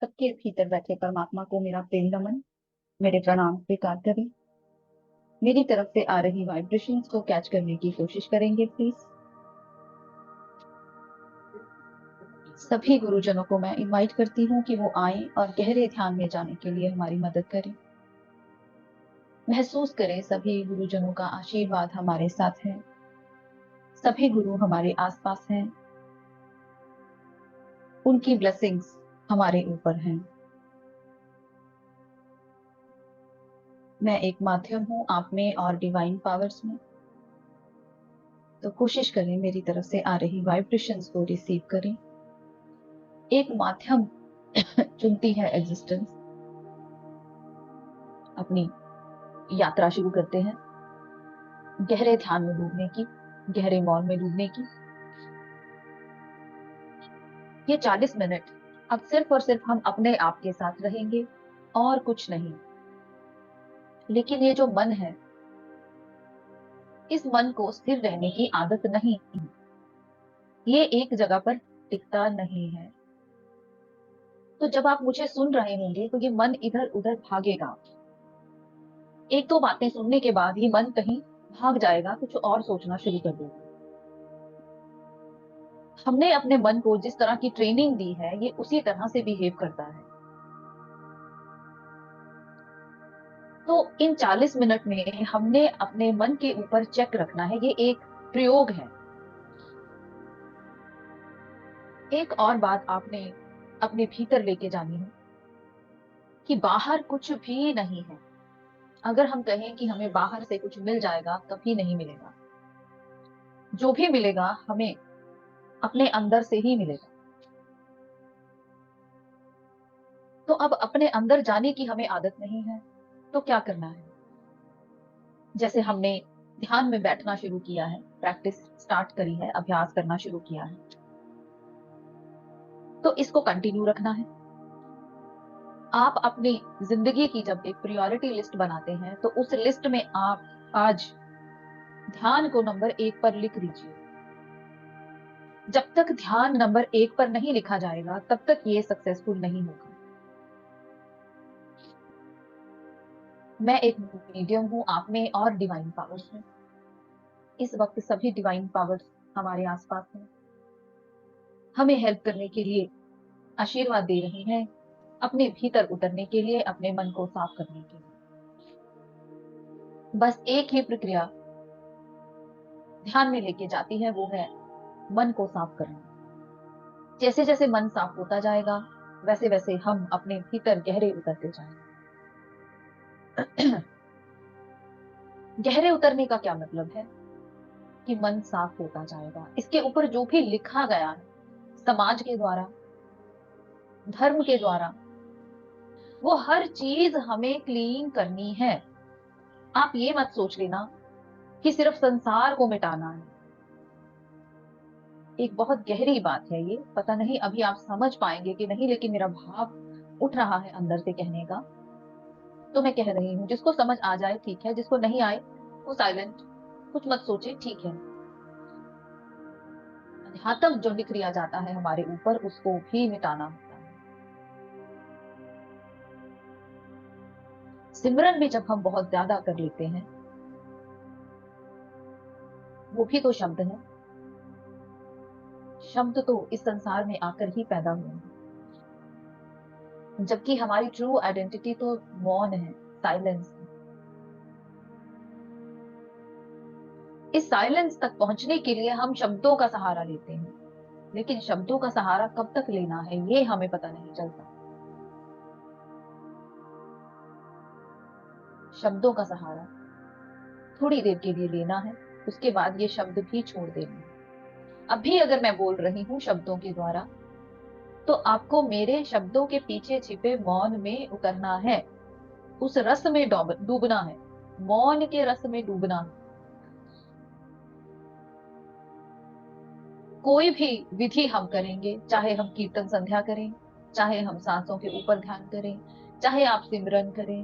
सबके भीतर बैठे परमात्मा को मेरा प्रेम नमन, मेरे प्रणाम स्वीकार करें। मेरी तरफ से आ रही वाइब्रेशंस को कैच करने की कोशिश करेंगे प्लीज। सभी गुरुजनों को मैं इनवाइट करती हूँ कि वो आए और गहरे ध्यान में जाने के लिए हमारी मदद करें। महसूस करें सभी गुरुजनों का आशीर्वाद हमारे साथ है, सभी गुरु हमारे आसपास हैं, उनकी ब्लेसिंग्स हमारे ऊपर हैं। मैं एक माध्यम हूं आप में और डिवाइन पावर्स में, तो कोशिश करें मेरी तरफ से आ रही वाइब्रेशंस को रिसीव करें। एक माध्यम चुनती है एग्जिस्टेंस, अपनी यात्रा शुरू करते हैं गहरे ध्यान में डूबने की, गहरे मौन में डूबने की। ये 40 मिनट अब सिर्फ और सिर्फ हम अपने आप के साथ रहेंगे और कुछ नहीं। लेकिन ये जो मन है, इस मन को स्थिर रहने की आदत नहीं, ये एक जगह पर टिकता नहीं है। तो जब आप मुझे सुन रहे होंगे तो ये मन इधर उधर भागेगा। एक दो बातें सुनने के बाद ही मन कहीं भाग जाएगा, कुछ और सोचना शुरू कर देगा। हमने अपने मन को जिस तरह की ट्रेनिंग दी है, ये उसी तरह से बिहेव करता है। तो इन 40 मिनट में हमने अपने मन के ऊपर चेक रखना है, ये एक प्रयोग है। एक और बात आपने अपने भीतर लेके जानी है कि बाहर कुछ भी नहीं है। अगर हम कहें कि हमें बाहर से कुछ मिल जाएगा, कभी नहीं मिलेगा। जो भी मिलेगा हमें अपने अंदर से ही मिलेगा। तो अब अपने अंदर जाने की हमें आदत नहीं है, तो क्या करना है? जैसे हमने ध्यान में बैठना शुरू किया है, प्रैक्टिस स्टार्ट करी है, अभ्यास करना शुरू किया है, तो इसको कंटिन्यू रखना है। आप अपनी जिंदगी की जब एक प्रायोरिटी लिस्ट बनाते हैं, तो उस लिस्ट में आप आज ध्यान को नंबर 1 पर लिख दीजिए। जब तक ध्यान नंबर 1 पर नहीं लिखा जाएगा, तब तक ये सक्सेसफुल नहीं होगा। मैं एक मीडियम हूं आप में और डिवाइन पावर्स में। इस वक्त सभी डिवाइन पावर्स हमारे आसपास हैं, हमें हेल्प करने के लिए आशीर्वाद दे रही हैं, अपने भीतर उतरने के लिए, अपने मन को साफ करने के लिए। बस एक ही प्रक्रिया ध्यान में लेके जाती है, वो है मन को साफ करना। जैसे जैसे मन साफ होता जाएगा, वैसे वैसे हम अपने भीतर गहरे उतरते जाएंगे। गहरे उतरने का क्या मतलब है? कि मन साफ होता जाएगा। इसके ऊपर जो भी लिखा गया है समाज के द्वारा, धर्म के द्वारा, वो हर चीज हमें क्लीन करनी है। आप ये मत सोच लेना कि सिर्फ संसार को मिटाना है। एक बहुत गहरी बात है ये, पता नहीं अभी आप समझ पाएंगे कि नहीं, लेकिन मेरा भाव उठ रहा है अंदर से कहने का, तो मैं कह रही हूँ। जिसको समझ आ जाए ठीक है, जिसको नहीं आए वो साइलेंट, कुछ मत सोचे, ठीक है। अध्यात्म जो लिख लिया जाता है हमारे ऊपर, उसको भी मिटाना होता है। सिमरन भी जब हम बहुत ज्यादा कर लेते हैं, वो भी तो शब्द है। शब्द तो इस संसार में आकर ही पैदा हुए हैं, जबकि हमारी ट्रू आइडेंटिटी तो मौन है, साइलेंस है। इस साइलेंस तक पहुंचने के लिए हम शब्दों का सहारा लेते हैं, लेकिन शब्दों का सहारा कब तक लेना है ये हमें पता नहीं चलता। शब्दों का सहारा थोड़ी देर के लिए लेना है, उसके बाद ये शब्द भी छोड़ देना है। अभी अगर मैं बोल रही हूँ शब्दों के द्वारा, तो आपको मेरे शब्दों के पीछे छिपे मौन में उतरना है, उस रस में डूबना है, मौन के रस में डूबना है। कोई भी विधि हम करेंगे, चाहे हम कीर्तन संध्या करें, चाहे हम सांसों के ऊपर ध्यान करें, चाहे आप सिमरन करें,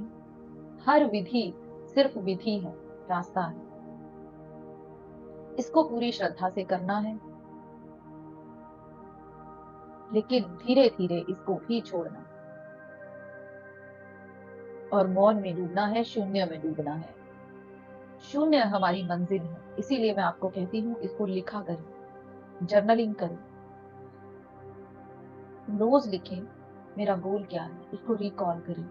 हर विधि सिर्फ विधि है, रास्ता है। इसको पूरी श्रद्धा से करना है, लेकिन धीरे धीरे इसको भी छोड़ना। और मौन में डूबना है, शून्य में डूबना है। शून्य हमारी मंजिल है। इसीलिए मैं आपको कहती हूँ, इसको लिखा करें, जर्नलिंग करें, रोज लिखें मेरा गोल क्या है, उसको रिकॉल करें,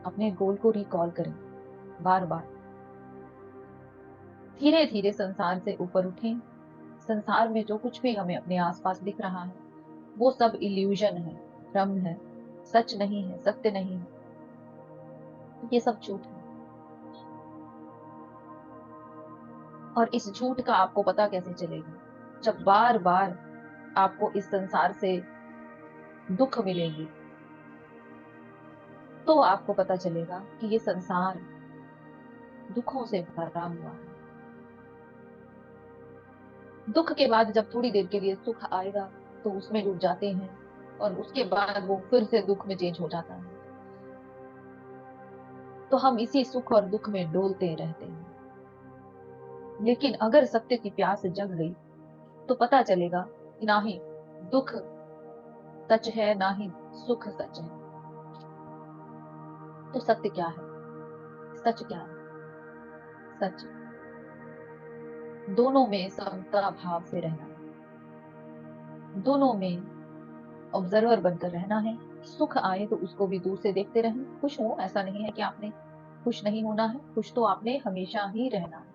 अपने गोल को रिकॉल करें बार बार। धीरे धीरे संसार से ऊपर उठें। संसार में जो कुछ भी हमें अपने आसपास दिख रहा है वो सब इल्यूजन है, भ्रम है, सच नहीं है, सत्य नहीं है, ये सब झूठ है। और इस झूठ का आपको पता कैसे चलेगा? जब बार बार आपको इस संसार से दुख मिलेंगे तो आपको पता चलेगा कि ये संसार दुखों से भरा हुआ है। दुख के बाद जब थोड़ी देर के लिए सुख आएगा तो उसमें डूब जाते हैं, और उसके बाद वो फिर से दुख में चेंज हो जाता है। तो हम इसी सुख और दुख में डोलते रहते हैं। लेकिन अगर सत्य की प्यास जग गई तो पता चलेगा कि ना ही दुख सच है, ना ही सुख सच है। तो सत्य क्या है, सच क्या है? सच दोनों में समता भाव से रहना है, दोनों में ऑब्जर्वर बनकर रहना है। सुख आए तो उसको भी दूर से देखते रहें। खुश हो, ऐसा नहीं है कि आपने खुश नहीं होना है, खुश तो आपने हमेशा ही रहना है।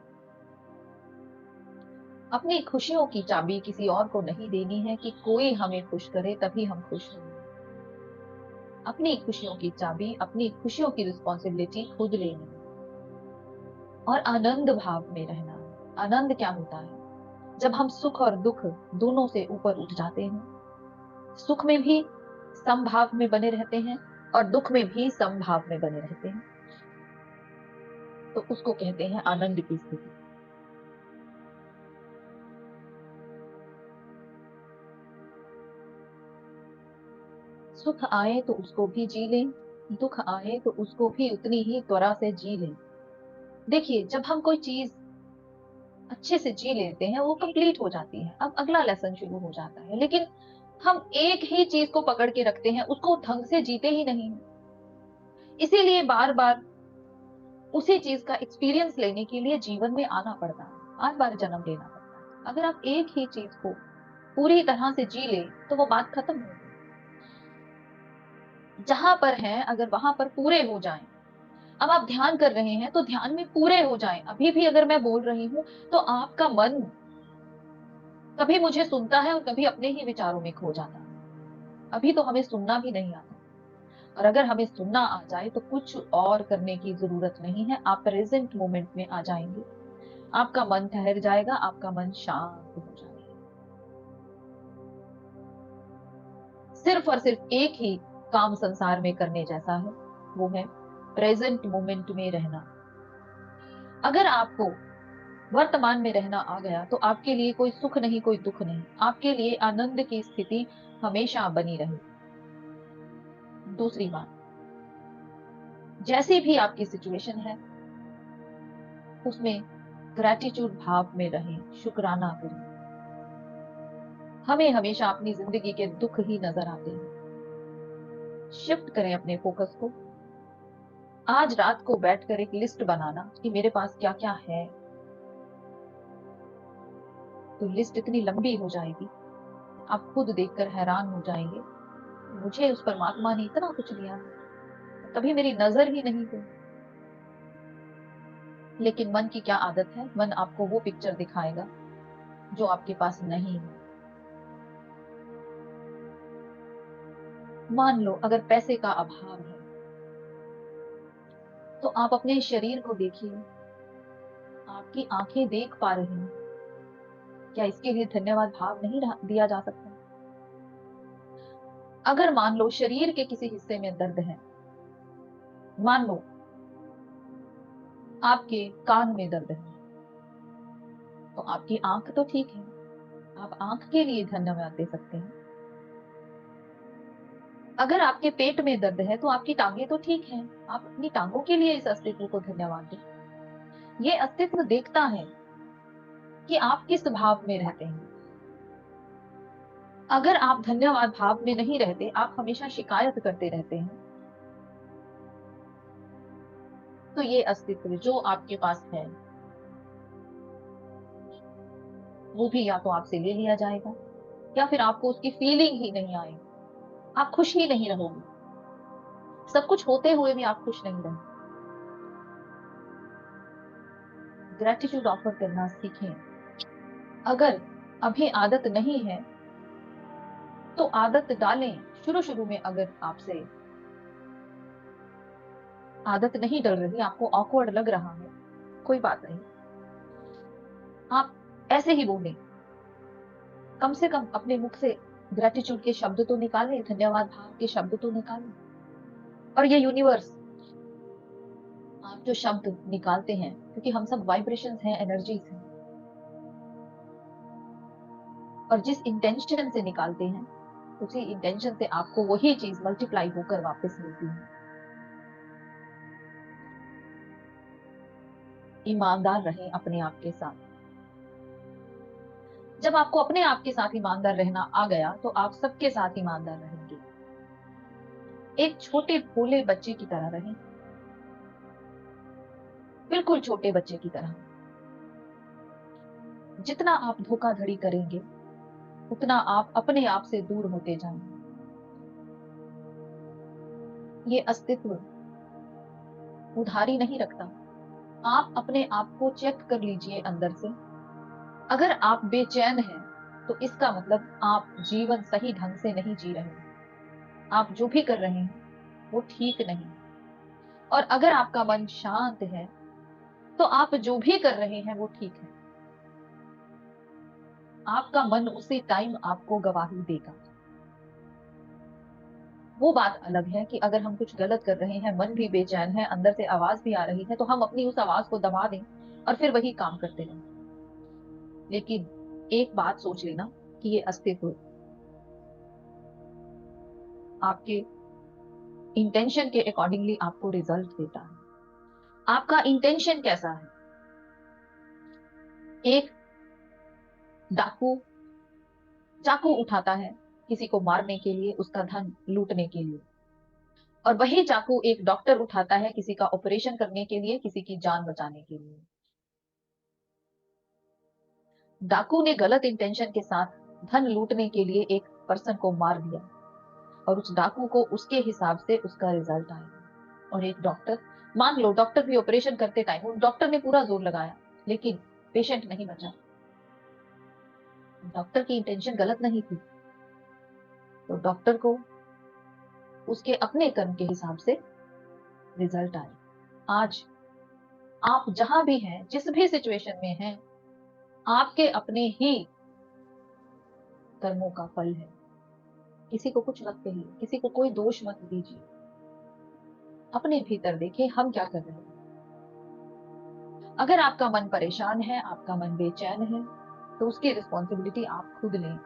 अपनी खुशियों की चाबी किसी और को नहीं देनी है कि कोई हमें खुश करे तभी हम खुश होंगे। अपनी खुशियों की चाबी, अपनी खुशियों की रिस्पॉन्सिबिलिटी खुद लेनी है और आनंद भाव में रहना है। आनंद क्या होता है? जब हम सुख और दुख दोनों से ऊपर उठ जाते हैं, सुख में भी समभाव में बने रहते हैं और दुख में भी समभाव में बने रहते हैं, तो उसको कहते हैं आनंद की स्थिति। सुख आए तो उसको भी जी लें, दुख आए तो उसको भी उतनी ही त्वरा से जी लें। देखिए, जब हम कोई चीज अच्छे से जी लेते हैं वो कंप्लीट हो जाती है, अब अगला लेसन शुरू हो जाता है। लेकिन हम एक ही चीज को पकड़ के रखते हैं, उसको ढंग से जीते ही नहीं। इसीलिए बार बार उसी चीज का एक्सपीरियंस लेने के लिए जीवन में आना पड़ता है, बार बार जन्म लेना पड़ता है। अगर आप एक ही चीज को पूरी तरह से जी ले तो वो बात खत्म हो गई। जहां पर हैं अगर वहां पर पूरे हो जाएं। अब आप ध्यान कर रहे हैं तो ध्यान में पूरे हो जाएं। अभी भी अगर मैं बोल रही हूं तो आपका मन कभी मुझे सुनता है और कभी अपने ही विचारों में खो जाता है। अभी तो हमें सुनना भी नहीं आता, और अगर हमें सुनना आ जाए तो कुछ और करने की जरूरत नहीं है। आप प्रेजेंट मोमेंट में आ जाएंगे, आपका मन ठहर जाएगा, आपका मन शांत हो जाएगा। सिर्फ और सिर्फ एक ही काम संसार में करने जैसा है, वो है प्रेजेंट मोमेंट में रहना। अगर आपको वर्तमान में रहना आ गया तो आपके लिए कोई सुख नहीं, कोई दुख नहीं, आपके लिए आनंद की स्थिति हमेशा बनी रहे। दूसरी बात, जैसी भी आपकी सिचुएशन है उसमें ग्रेटिट्यूड भाव में रहें, शुक्राना करें। हमें हमेशा अपनी जिंदगी के दुख ही नजर आते हैं। शिफ्ट करें अपने फोकस को। आज रात को बैठकर एक लिस्ट बनाना कि मेरे पास क्या क्या है, तो लिस्ट इतनी लंबी हो जाएगी आप खुद देखकर हैरान हो जाएंगे। मुझे उस परमात्मा ने इतना कुछ दिया है, कभी मेरी नजर ही नहीं गई। लेकिन मन की क्या आदत है, मन आपको वो पिक्चर दिखाएगा जो आपके पास नहीं है। मान लो अगर पैसे का अभाव है तो आप अपने शरीर को देखिए, आपकी आंखें देख पा रही हैं, क्या इसके लिए धन्यवाद भाव नहीं दिया जा सकता? अगर मान लो शरीर के किसी हिस्से में दर्द है, मान लो आपके कान में दर्द है, तो आपकी आंख तो ठीक है, आप आंख के लिए धन्यवाद दे सकते हैं। अगर आपके पेट में दर्द है तो आपकी टांगे तो ठीक है, आप अपनी टांगों के लिए इस अस्तित्व को धन्यवाद दें। ये अस्तित्व देखता है कि आप किस भाव में रहते हैं। अगर आप धन्यवाद भाव में नहीं रहते, आप हमेशा शिकायत करते रहते हैं, तो ये अस्तित्व जो आपके पास है वो भी या तो आपसे ले लिया जाएगा, या फिर आपको उसकी फीलिंग ही नहीं आएगी, आप खुश ही नहीं रहोगे। सब कुछ होते हुए भी आप खुश नहीं रहोगे। ग्रेटिट्यूड ऑफर करना सीखें। अगर अभी आदत नहीं है तो आदत डालें। शुरू शुरू में अगर आपसे आदत नहीं डल रही, आपको ऑकवर्ड लग रहा है, कोई बात नहीं, आप ऐसे ही बोलें। कम से कम अपने मुख से ग्रेटिट्यूड के शब्द तो निकालें, धन्यवाद भाव के शब्द तो निकालें। और ये यूनिवर्स, आप जो शब्द निकालते हैं, क्योंकि हम सब वाइब्रेशंस हैं, एनर्जीज हैं, और जिस इंटेंशन से निकालते हैं उसी इंटेंशन से आपको वही चीज मल्टीप्लाई होकर वापस मिलती है। ईमानदार रहें अपने आप के साथ। जब आपको अपने आप के साथ ईमानदार रहना आ गया तो आप सबके साथ ईमानदार रहेंगे। एक छोटे भोले बच्चे की तरह रहें, बिल्कुल छोटे बच्चे की तरह। जितना आप धोखाधड़ी करेंगे उतना आप अपने आप से दूर होते जाएंगे। ये अस्तित्व उधारी नहीं रखता। आप अपने आप को चेक कर लीजिए अंदर से। अगर आप बेचैन हैं तो इसका मतलब आप जीवन सही ढंग से नहीं जी रहे हैं। आप जो भी कर रहे हैं वो ठीक नहीं। और अगर आपका मन शांत है तो आप जो भी कर रहे हैं वो ठीक है। आपका मन उसी टाइम आपको गवाही देगा। वो बात अलग है कि अगर हम कुछ गलत कर रहे हैं, मन भी बेचैन है, अंदर से आवाज भी आ रही है, तो हम अपनी उस आवाज को दबा दें और फिर वही काम करते रहें। लेकिन एक बात सोच लेना कि ये अस्तित्व आपके इंटेंशन के अकॉर्डिंगली आपको रिजल्ट देता है। आपका इंटेंशन कैसा है? एक डाकू चाकू उठाता है किसी को मारने के लिए, उसका धन लूटने के लिए, और वही चाकू एक डॉक्टर उठाता है किसी का ऑपरेशन करने के लिए, किसी की जान बचाने के लिए। डाकू ने गलत इंटेंशन के साथ धन लूटने के लिए एक पर्सन को मार दिया, और उस डाकू को उसके हिसाब से उसका रिजल्ट आएगा। और एक डॉक्टर, मान लो डॉक्टर भी ऑपरेशन करते टाइम डॉक्टर ने पूरा जोर लगाया लेकिन पेशेंट नहीं बचा। डॉक्टर की इंटेंशन गलत नहीं थी, तो डॉक्टर को उसके अपने कर्म के हिसाब से रिजल्ट आए। आज आप जहां भी हैं, जिस भी सिचुएशन में हैं, आपके अपने ही कर्मों का फल है। किसी को कुछ मत कहिए, किसी को कोई दोष मत दीजिए। अपने भीतर देखिए हम क्या कर रहे हैं। अगर आपका मन परेशान है, आपका मन बेचैन है, तो उसकी रिस्पॉन्सिबिलिटी आप खुद लें।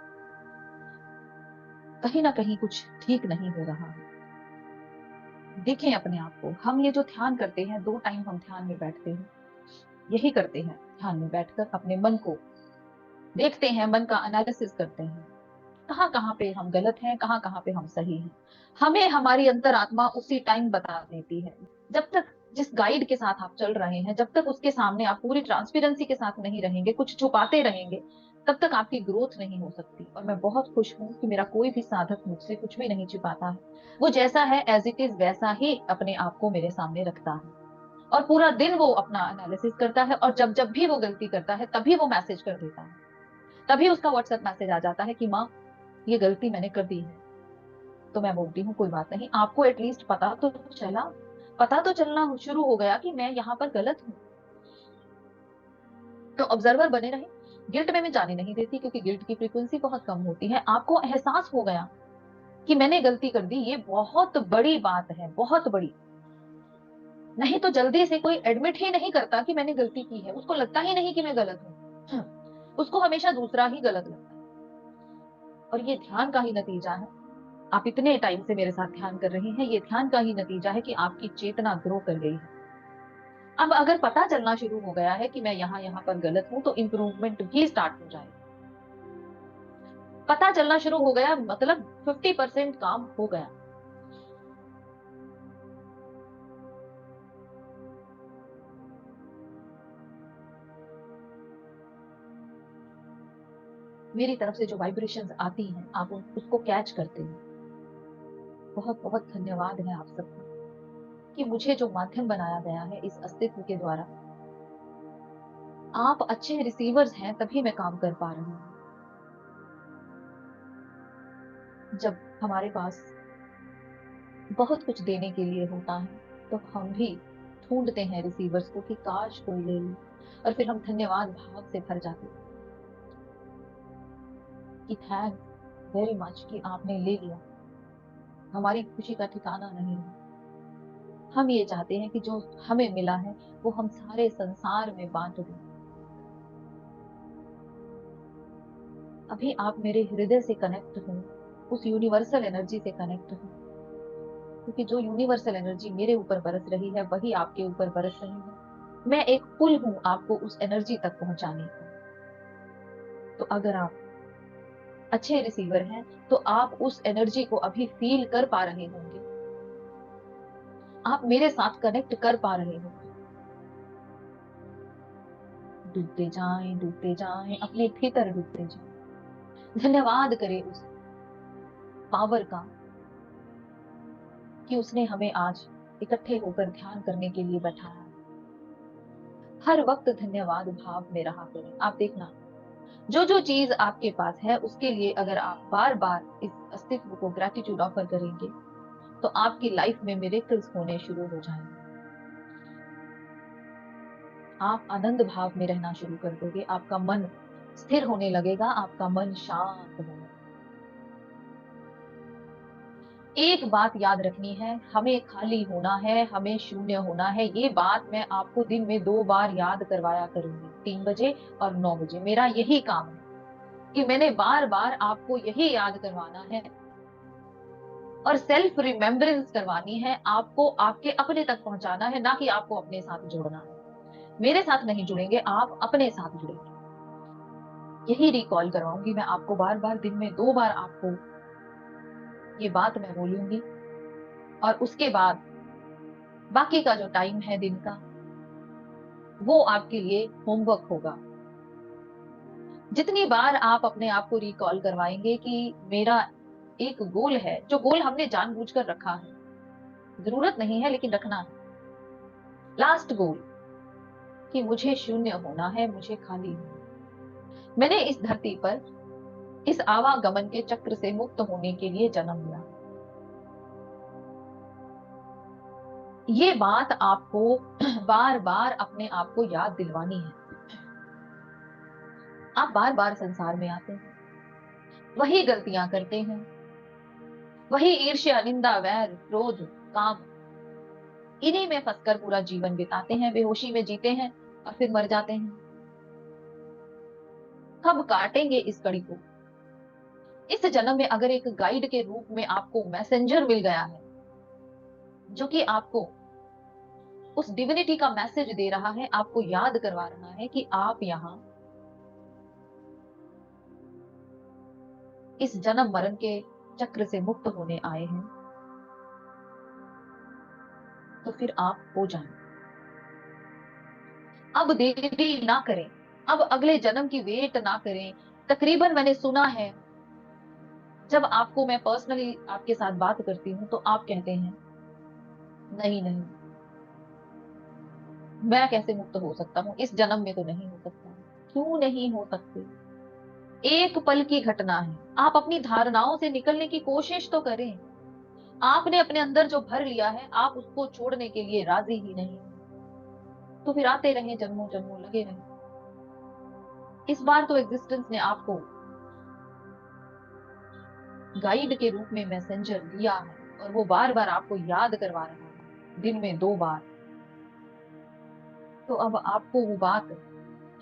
कहीं ना कहीं कुछ ठीक नहीं हो रहा है। देखें अपने आप को। हम ये जो ध्यान करते हैं, 2 टाइम हम ध्यान में बैठते हैं, यही करते हैं। ध्यान में बैठकर अपने मन को देखते हैं, मन का एनालिसिस करते हैं, कहाँ कहाँ पे हम गलत हैं, कहाँ कहाँ पे हम सही हैं। हमें हमारी अंतरात्मा उसी टाइम बता देती है। जब तक जिस गाइड के साथ आप चल रहे हैं, जब तक उसके सामने आप पूरी ट्रांसपेरेंसी के साथ नहीं रहेंगे, कुछ छुपाते रहेंगे, तब तक आपकी ग्रोथ नहीं हो सकती। और मैं बहुत खुश हूं कि मेरा कोई भी साधक मुझसे कुछ भी नहीं छिपाता है। वो जैसा है एज इट इज वैसा ही अपने आप को मेरे सामने रखता है, और पूरा दिन वो अपना एनालिसिस करता है। और जब जब भी वो गलती करता है तभी वो मैसेज कर देता है, तभी उसका व्हाट्सएप मैसेज आ जाता है कि माँ ये गलती मैंने कर दी है। तो मैं बोलती हूँ कोई बात नहीं, आपको एटलीस्ट पता तो चला, पता तो चलना शुरू हो गया कि मैं यहाँ पर गलत हूँ। तो ऑब्जर्वर बने रहे। गिल्ट में मैं जाने नहीं देती, क्योंकि गिल्ट की फ्रीक्वेंसी बहुत कम होती है। आपको एहसास हो गया कि मैंने गलती कर दी, ये बहुत बड़ी बात है, बहुत बड़ी। नहीं तो जल्दी से कोई एडमिट ही नहीं करता कि मैंने गलती की है, उसको लगता ही नहीं कि मैं गलत हूँ। उसको हमेशा दूसरा ही गलत लगता है। और ये ध्यान का ही नतीजा है। आप इतने टाइम से मेरे साथ ध्यान कर रहे हैं, ये ध्यान का ही नतीजा है कि आपकी चेतना ग्रो कर गई है। अब अगर पता चलना शुरू हो गया है कि मैं यहाँ यहाँ पर गलत हूं, तो इंप्रूवमेंट भी स्टार्ट हो जाएगा। पता चलना शुरू हो गया मतलब 50% काम हो गया। मेरी तरफ से जो वाइब्रेशंस आती हैं आप उसको कैच करते हैं। बहुत बहुत धन्यवाद है आप सबका कि मुझे जो माध्यम बनाया गया है इस अस्तित्व के द्वारा, आप अच्छे रिसीवर्स हैं तभी मैं काम कर पा रही हूँ। जब हमारे पास बहुत कुछ देने के लिए होता है तो हम भी ढूंढते हैं रिसीवर्स को कि काश कोई ले ले, और फिर हम धन्यवाद भाव से भर जाते हैं कि थैंक वेरी मच कि आपने ले लिया। हमारी खुशी का ठिकाना नहीं है। हम ये चाहते हैं कि जो हमें मिला है वो हम सारे संसार में बांट दें। अभी आप मेरे हृदय से कनेक्ट हो, उस यूनिवर्सल एनर्जी से कनेक्ट हो, क्योंकि जो यूनिवर्सल एनर्जी मेरे ऊपर बरस रही है वही आपके ऊपर बरस रही है। मैं एक पुल हूं आपको उस एनर्जी तक पहुंचाने का। तो अगर आप अच्छे रिसीवर हैं तो आप उस एनर्जी को अभी फील कर पा रहे होंगे, आप मेरे साथ कनेक्ट कर पा रहे होंगे। डूबते जाएं अपने भीतर डूबते जाएं। धन्यवाद करें उस पावर का कि उसने हमें आज इकट्ठे होकर ध्यान करने के लिए बैठाया। हर वक्त धन्यवाद भाव में रहा करें। आप देखना, जो जो चीज आपके पास है उसके लिए अगर आप बार बार इस अस्तित्व को ग्रेटिट्यूड ऑफर करेंगे तो आपकी लाइफ में मिरेकल्स होने शुरू हो जाएंगे। आप आनंद भाव में रहना शुरू कर दोगे, आपका मन स्थिर होने लगेगा, आपका मन शांत होने लगेगा। एक बात याद रखनी है, हमें खाली होना है, हमें शून्य होना है। ये बात मैं आपको दिन में 2 बार याद करवाया करूंगी, 3 बजे और 9 बजे। मेरा यही काम है कि मैंने बार बार आपको यही याद करवाना है और सेल्फ रिमेम्बरेंस करवानी है। आपको आपके अपने तक पहुंचाना है, ना कि आपको अपने साथ जोड़ना है। मेरे साथ नहीं जुड़ेंगे, आप अपने साथ जुड़ेंगे। यही रिकॉल करवाऊंगी मैं आपको बार बार, दिन में 2 बार आपको ये बात मैं बोलूंगी। और उसके बाद बाकी का जो टाइम है दिन का, वो आपके लिए होमवर्क होगा। जितनी बार आप अपने आप को रिकॉल करवाएंगे कि मेरा एक गोल है, जो गोल हमने जानबूझकर रखा है, जरूरत नहीं है लेकिन रखना है, लास्ट गोल, कि मुझे शून्य होना है, मुझे खाली होना है। मैंने इस धरती पर इस आवागमन के चक्र से मुक्त होने के लिए जन्म लिया। ये बात आपको बार बार अपने आप को याद दिलवानी है। आप बार बार संसार में आते हैं, वही गलतियां करते हैं, वही ईर्ष्या निंदा वैर क्रोध काम, इन्हीं में फंसकर पूरा जीवन बिताते हैं, बेहोशी में जीते हैं और फिर मर जाते हैं। कब काटेंगे इस कड़ी को? इस जन्म में अगर एक गाइड के रूप में आपको मैसेंजर मिल गया है जो कि आपको उस डिविनिटी का मैसेज दे रहा है, आपको याद करवा रहा है कि आप यहाँ इस जन्म मरण के चक्र से मुक्त होने आए हैं, तो फिर आप हो जाएं। अब देरी ना करें, अब अगले जन्म की वेट ना करें। तकरीबन मैंने सुना है, जब आपको मैं पर्सनली आपके साथ बात करती हूँ तो आप कहते हैं नहीं नहीं, मैं कैसे मुक्त हो सकता हूँ, इस जन्म में तो नहीं हो सकता। क्यों नहीं हो सकते? एक पल की घटना है। आप अपनी धारणाओं से निकलने की कोशिश तो करें। आपने अपने अंदर जो भर लिया है आप उसको छोड़ने के लिए राजी ही नहीं, तो फिर आते रहे जन्मों जन्मों लगे रहे। इस बार तो एग्जिस्टेंस ने आपको गाइड के रूप में मैसेंजर दिया है और वो बार बार आपको याद करवा रहा है, दिन में 2 बार। तो अब आपको वो बात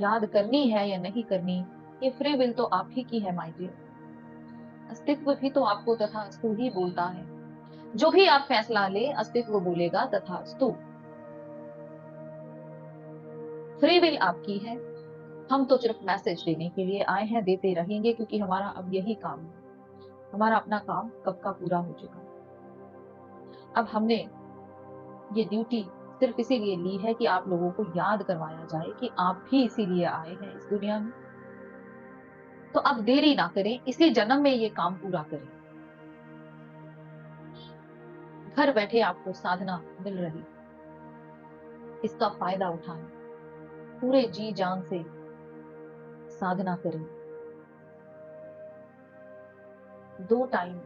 याद करनी है या नहीं करनी, ये फ्री विल तो आप ही की है माय डियर। अस्तित्व भी तो आपको तथास्तु ही बोलता है। जो भी आप फैसला ले अस्तित्व बोलेगा तथास्तु। फ्री विल आपकी है, हम तो सिर्फ मैसेज देने के लिए आए हैं, देते रहेंगे क्योंकि हमारा अब यही काम है। हमारा अपना काम कब का पूरा हो चुका। अब हमने ये ड्यूटी सिर्फ इसीलिए ली है कि आप लोगों को याद करवाया जाए कि आप भी इसीलिए आए हैं इस दुनिया में। तो अब देरी ना करें, इसी जन्म में ये काम पूरा करें। घर बैठे आपको साधना मिल रही, इसका फायदा उठाएं, पूरे जी जान से साधना करें। 2 टाइम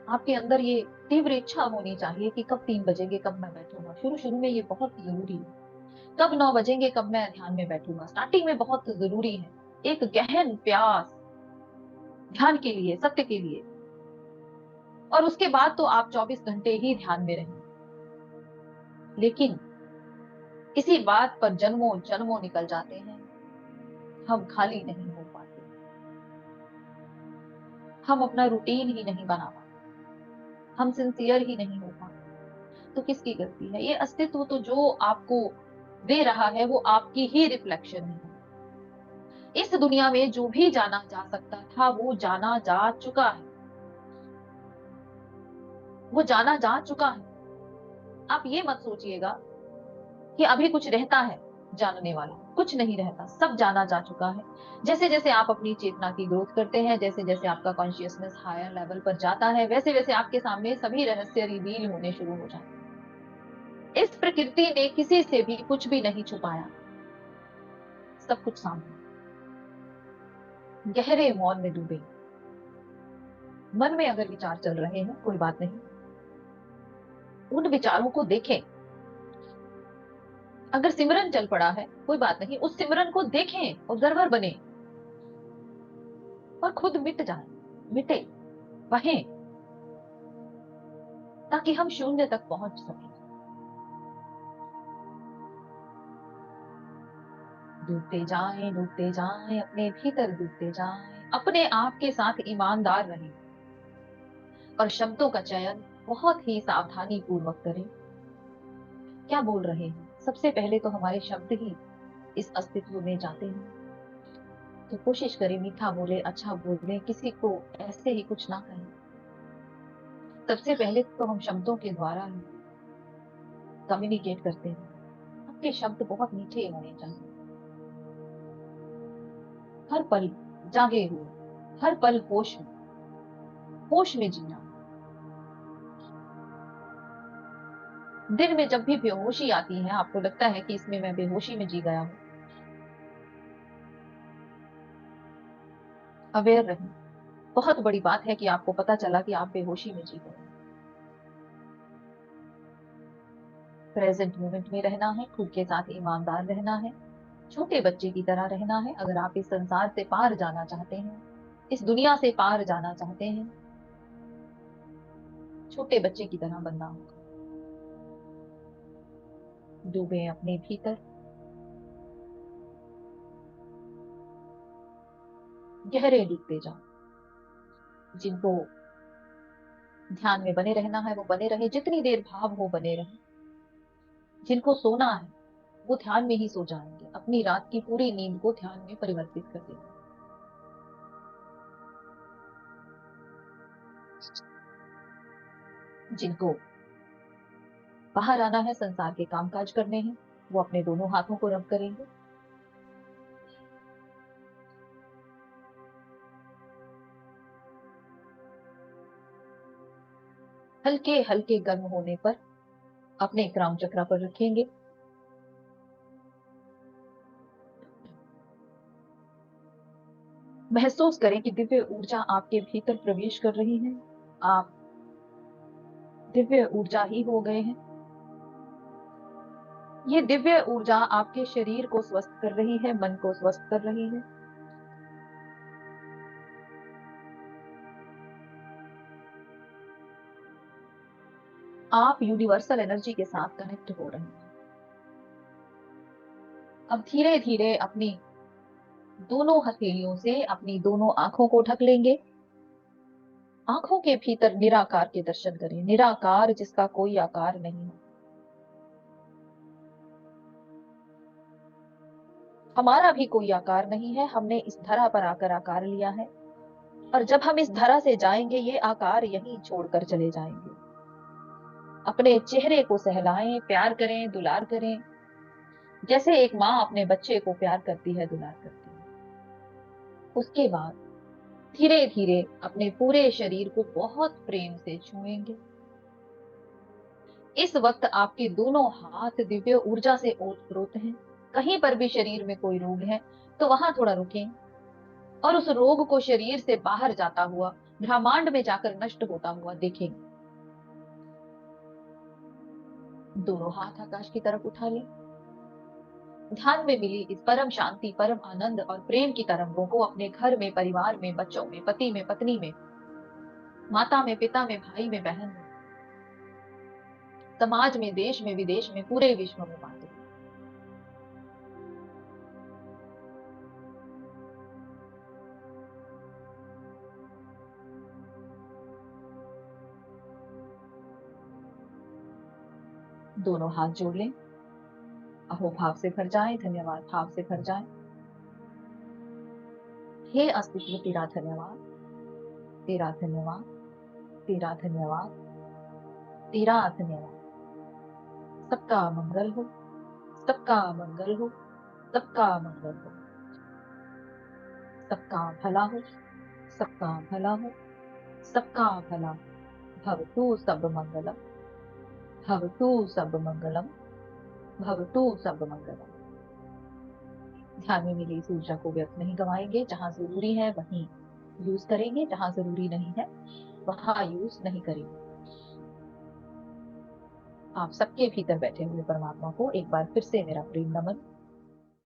आपके अंदर ये तीव्र इच्छा होनी चाहिए कि कब 3 बजेंगे, कब मैं बैठूंगा। शुरू शुरू में ये बहुत जरूरी है। कब 9 बजेंगे, कब मैं ध्यान में बैठूंगा। स्टार्टिंग में बहुत जरूरी है, एक गहन प्यास ध्यान के लिए, सत्य के लिए। और उसके बाद तो आप 24 घंटे ही ध्यान में रहें। लेकिन इसी बात पर जन्मों जन्मों निकल जाते हैं, हम खाली नहीं हो पाते, हम अपना रूटीन ही नहीं बना पाते, हम सिंसियर ही नहीं हो पाते। तो किसकी गलती है? ये अस्तित्व तो जो आपको दे रहा है वो आपकी ही रिफ्लेक्शन है। इस दुनिया में जो भी जाना जा सकता था वो जाना जा चुका है, वो जाना जा चुका है। आप ये मत सोचिएगा कि अभी कुछ रहता है जानने वाला, कुछ नहीं रहता, सब जाना जा चुका है। जैसे जैसे आप अपनी चेतना की ग्रोथ करते हैं, जैसे जैसे आपका कॉन्शियसनेस हायर लेवल पर जाता है, वैसे वैसे आपके सामने सभी रहस्य रिवील होने शुरू हो जाते हैं। इस प्रकृति ने किसी से भी कुछ भी नहीं छुपाया, सब कुछ सामने। गहरे मौन में डूबे, मन में अगर विचार चल रहे हैं कोई बात नहीं, उन विचारों को देखें। अगर सिमरन चल पड़ा है कोई बात नहीं, उस सिमरन को देखें, ऑब्जर्वर बने और खुद मिट जाए, मिटे, बहे, ताकि हम शून्य तक पहुंच सकें। डूबते जाएं, अपने भीतर डूबते जाएं, अपने आप के साथ ईमानदार रहें और शब्दों का चयन बहुत ही सावधानी पूर्वक करें। क्या बोल रहे हैं? सबसे पहले तो हमारे शब्द ही इस अस्तित्व में जाते हैं। तो कोशिश करें मीठा बोले, अच्छा बोले, किसी को ऐसे ही कुछ ना कहें। सबसे पहले तो हम शब्दों के द्वारा ही कम्युनिकेट करते हैं। आपके शब्द बहुत मीठे होने चाहिए, हर पल जागे हुए, हर पल होश में जीना। दिन में जब भी बेहोशी आती है, आपको लगता है कि इसमें मैं बेहोशी में जी गया हूं, अवेयर रहें। बहुत बड़ी बात है कि आपको पता चला कि आप बेहोशी में जी गए। प्रेजेंट मोमेंट में रहना है, खुद के साथ ईमानदार रहना है, छोटे बच्चे की तरह रहना है। अगर आप इस संसार से पार जाना चाहते हैं, इस दुनिया से पार जाना चाहते हैं, छोटे बच्चे की तरह बनना होगा। डूबे अपने भीतर, गहरे डूबते जाओ। जिनको ध्यान में बने रहना है वो बने रहे, जितनी देर भाव हो बने रहे। जिनको सोना है वो ध्यान में ही सो जाएंगे, अपनी रात की पूरी नींद को ध्यान में परिवर्तित कर देंगे। जिनको बाहर आना है, संसार के कामकाज करने हैं, वो अपने दोनों हाथों को रब करेंगे। हल्के हल्के गर्म होने पर अपने क्राउन चक्रा पर रखेंगे। महसूस करें कि दिव्य ऊर्जा आपके भीतर प्रवेश कर रही है। आप दिव्य ऊर्जा ही हो गए हैं। ये दिव्य ऊर्जा आपके शरीर को स्वस्थ कर रही है, मन को स्वस्थ कर रही है। आप यूनिवर्सल एनर्जी के साथ कनेक्ट हो रहे हैं। अब धीरे धीरे अपनी दोनों हथेलियों से अपनी दोनों आंखों को ढक लेंगे। आंखों के भीतर निराकार के दर्शन करें, निराकार जिसका कोई आकार नहीं हो। हमारा भी कोई आकार नहीं है, हमने इस धरा पर आकर आकार लिया है और जब हम इस धरा से जाएंगे ये आकार यहीं छोड़कर चले जाएंगे। अपने चेहरे को सहलाएं, प्यार करें, दुलार करें, जैसे एक माँ अपने बच्चे को प्यार करती है, दुलार करती है। उसके बाद धीरे धीरे अपने पूरे शरीर को बहुत प्रेम से छुएंगे। इस वक्त आपके दोनों हाथ दिव्य ऊर्जा से ओतप्रोत हैं। कहीं पर भी शरीर में कोई रोग है तो वहां थोड़ा रुकें और उस रोग को शरीर से बाहर जाता हुआ ब्रह्मांड में जाकर नष्ट होता हुआ देखें। दोनों हाथ आकाश की तरफ उठा लें। ध्यान में मिली इस परम शांति, परम आनंद और प्रेम की तरंगों को अपने घर में, परिवार में, बच्चों में, पति में, पत्नी में, माता में, पिता में, भाई में, बहन में, समाज में, देश में, विदेश में, पूरे विश्व में बांटे। दोनों हाथ जोड़ लें। अहो भाव से भर जाए, धन्यवाद भाव से भर जाए। हे अस्तित्व, तेरा धन्यवाद, तेरा धन्यवाद, तेरा धन्यवाद, तेरा धन्यवाद। सबका मंगल हो, सबका मंगल हो, सबका मंगल हो, सबका भला हो, सबका भला हो, सबका भला हो। भवतु सब मंगलम, भवतु सब मंगलम, भवतु सब मंगलम। ध्यान में मिली इस ऊर्जा को व्यर्थ नहीं गवाएंगे। जहां जरूरी है वहीं यूज करेंगे, जहां जरूरी नहीं है वहां यूज नहीं करेंगे। आप सबके भीतर बैठे हुए परमात्मा को एक बार फिर से मेरा प्रेम नमन।